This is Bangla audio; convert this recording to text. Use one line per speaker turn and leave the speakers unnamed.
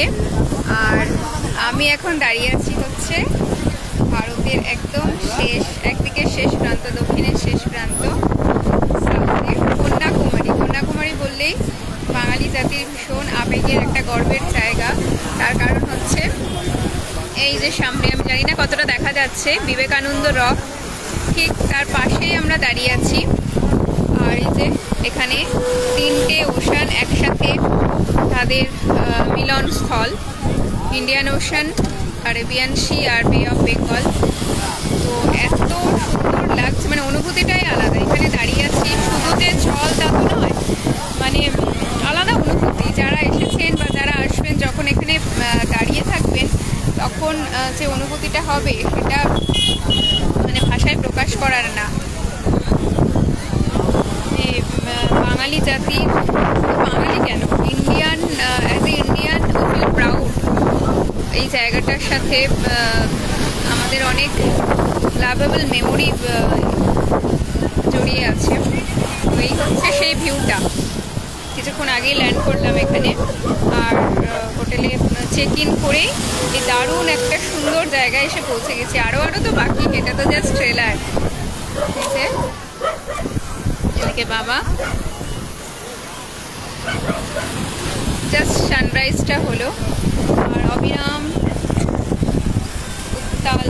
থেকে। আর আমি এখন দাঁড়িয়ে আছি হচ্ছে ভারতের একদম শেষ, একদিকে শেষ প্রান্ত, দক্ষিণের শেষ প্রান্ত, কন্যাকুমারী। কন্যাকুমারী বললেই বাঙালি জাতির ভীষণ আবেগের একটা গর্বের জায়গা। তার কারণ হচ্ছে এই যে সামনে, আমি জানি না কতটা দেখা যাচ্ছে, বিবেকানন্দ রক, ঠিক তার পাশেই আমরা দাঁড়িয়ে আছি। আর এই যে এখানে তিনটে ওশান একসাথে তাদের মিলনস্থল, ইন্ডিয়ান ওশান, আরেবিয়ান সি আর বে অফ বেঙ্গল। তো এত সুন্দর লাগছে, মানে অনুভূতিটাই আলাদা। এখানে দাঁড়িয়ে আছি, শুধু যে জল তা তো নয়, মানে আলাদা অনুভূতি। যারা এসেছেন বা যারা আসবেন, যখন এখানে দাঁড়িয়ে থাকবেন, তখন যে অনুভূতিটা হবে সেটা মানে ভাষায় প্রকাশ করার না। বাঙালি জাতি, বাঙালি কেন, Indian, as a Indian feel proud. এই জায়গাটার সাথে আমাদের অনেক লাভেবল মেমোরি জড়িয়ে আছে। তো এই হচ্ছে সেই ভিউটা। কিছুক্ষণ আগেই ল্যান্ড করলাম এখানে, আর হোটেলে চেক ইন করেই এই দারুণ একটা সুন্দর জায়গায় এসে পৌঁছে গেছি। আরও তো বাকি, এটা তো জাস্ট ট্রেলার। এদিকে বাবা, জাস্ট সানরাইজটা হলো, আর অবিরাম উত্তাল